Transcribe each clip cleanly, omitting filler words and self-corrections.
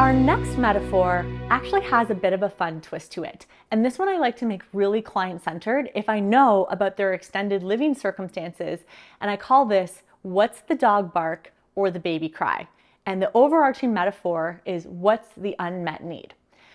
Our next metaphor actually has a bit of a fun twist to it. And this one I like to make really client-centered if I know about their extended living circumstances. And I call this, what's the dog bark or the baby cry? And the overarching metaphor is, what's the unmet need?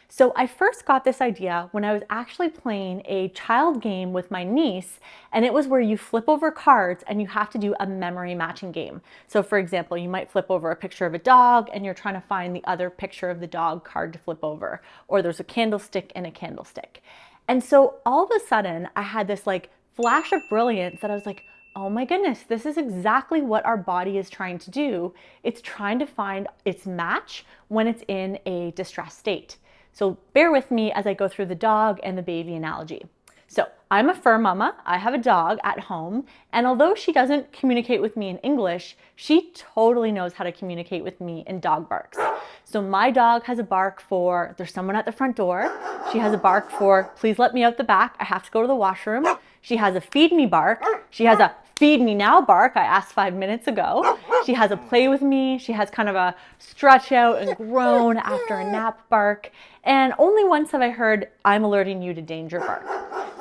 So I first got this idea when I was actually playing a child game with my niece, and it was where you flip over cards and you have to do a memory matching game. So for example, you might flip over a picture of a dog and you're trying to find the other picture of the dog card to flip over, or there's a candlestick and a candlestick. And so all of a sudden I had this like flash of brilliance that I was like, oh my goodness, this is exactly what our body is trying to do. It's trying to find its match when it's in a distressed state. So bear with me as I go through the dog and the baby analogy. So I'm a fur mama, I have a dog at home, and although she doesn't communicate with me in English, she totally knows how to communicate with me in dog barks. So my dog has a bark for, there's someone at the front door. She has a bark for, please let me out the back, I have to go to the washroom. She has a feed me bark. She has a feed me now bark, I asked 5 minutes ago. She has a play with me. She has kind of a stretch out and groan after a nap bark. And only once have I heard, I'm alerting you to danger bark.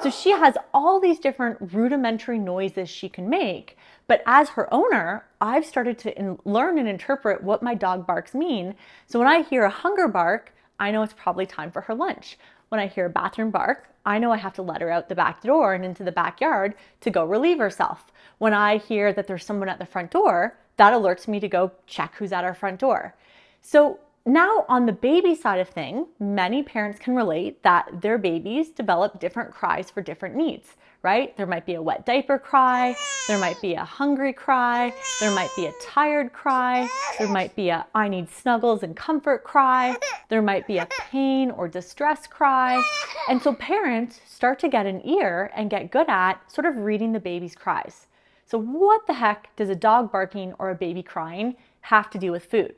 So she has all these different rudimentary noises she can make. But as her owner, I've started to learn and interpret what my dog barks mean. So when I hear a hunger bark, I know it's probably time for her lunch. When I hear a bathroom bark, I know I have to let her out the back door and into the backyard to go relieve herself. When I hear that there's someone at the front door, that alerts me to go check who's at our front door. So now on the baby side of things, many parents can relate that their babies develop different cries for different needs, right? There might be a wet diaper cry, there might be a hungry cry, there might be a tired cry, there might be a I need snuggles and comfort cry, there might be a pain or distress cry. And so parents start to get an ear and get good at sort of reading the baby's cries. So what the heck does a dog barking or a baby crying have to do with food?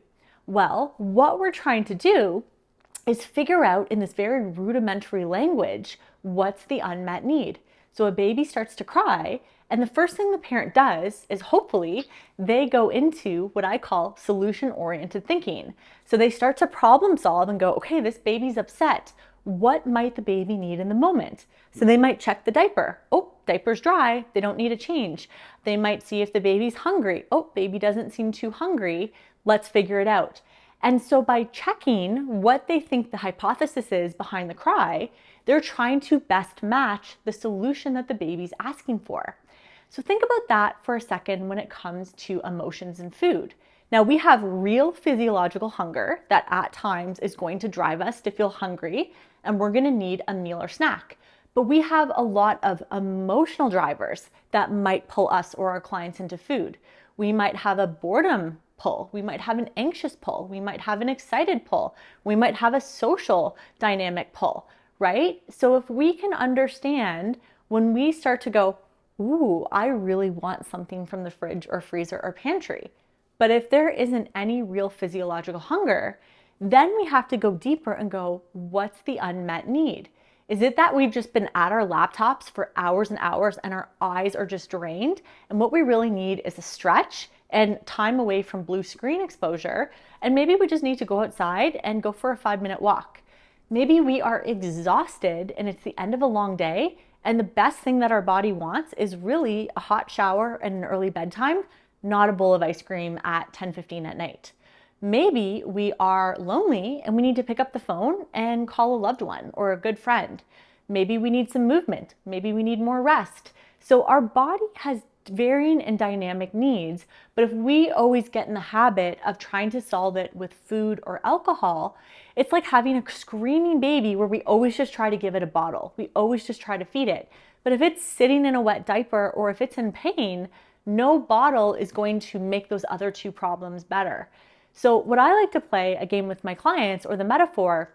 Well, what we're trying to do is figure out in this very rudimentary language, what's the unmet need? So a baby starts to cry, and the first thing the parent does is hopefully they go into what I call solution-oriented thinking. So they start to problem solve and go, okay, this baby's upset. What might the baby need in the moment? So they might check the diaper. Oh, diaper's dry. They don't need a change. They might see if the baby's hungry. Oh, baby doesn't seem too hungry. Let's figure it out. And so by checking what they think the hypothesis is behind the cry, they're trying to best match the solution that the baby's asking for. So think about that for a second when it comes to emotions and food. Now we have real physiological hunger that at times is going to drive us to feel hungry, and we're going to need a meal or snack. But we have a lot of emotional drivers that might pull us or our clients into food. We might have a boredom pull. We might have an anxious pull. We might have an excited pull. We might have a social dynamic pull, right? So if we can understand when we start to go, ooh, I really want something from the fridge or freezer or pantry. But if there isn't any real physiological hunger, then we have to go deeper and go, what's the unmet need? Is it that we've just been at our laptops for hours and hours and our eyes are just drained? And what we really need is a stretch and time away from blue screen exposure. And maybe we just need to go outside and go for a 5-minute walk. Maybe we are exhausted and it's the end of a long day. And the best thing that our body wants is really a hot shower and an early bedtime, not a bowl of ice cream at 10:15 at night. Maybe we are lonely and we need to pick up the phone and call a loved one or a good friend. Maybe we need some movement. Maybe we need more rest. So our body has varying and dynamic needs, but if we always get in the habit of trying to solve it with food or alcohol, it's like having a screaming baby where we always just try to give it a bottle. We always just try to feed it. But if it's sitting in a wet diaper or if it's in pain, no bottle is going to make those other two problems better. So what I like to play a game with my clients, or the metaphor,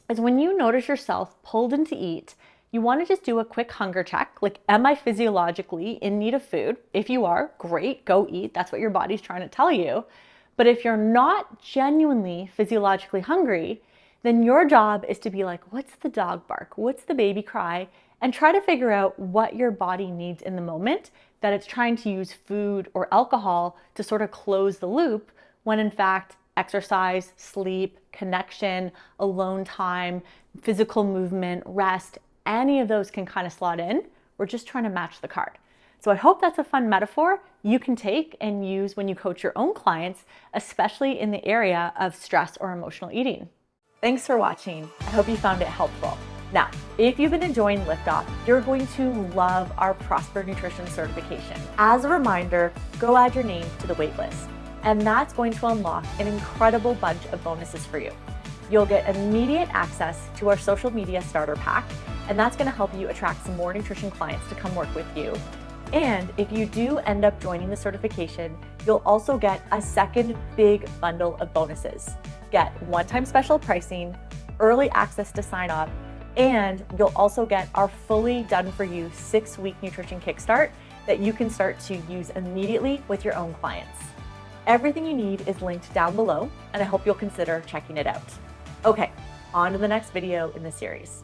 is when you notice yourself pulled in to eat, you want to just do a quick hunger check. Like, am I physiologically in need of food? If you are, great, go eat. That's what your body's trying to tell you. But if you're not genuinely physiologically hungry, then your job is to be like, what's the dog bark? What's the baby cry? And try to figure out what your body needs in the moment, that it's trying to use food or alcohol to sort of close the loop, when in fact, exercise, sleep, connection, alone time, physical movement, rest, any of those can kind of slot in. We're just trying to match the card. So I hope that's a fun metaphor you can take and use when you coach your own clients, especially in the area of stress or emotional eating. Thanks for watching. I hope you found it helpful. Now, if you've been enjoying Liftoff, you're going to love our Prosper Nutrition certification. As a reminder, go add your name to the waitlist, and that's going to unlock an incredible bunch of bonuses for you. You'll get immediate access to our social media starter pack, and that's going to help you attract some more nutrition clients to come work with you. And if you do end up joining the certification, you'll also get a second big bundle of bonuses. Get one-time special pricing, early access to sign up, and you'll also get our fully done for you 6-week nutrition kickstart that you can start to use immediately with your own clients. Everything you need is linked down below, and I hope you'll consider checking it out. Okay, on to the next video in the series.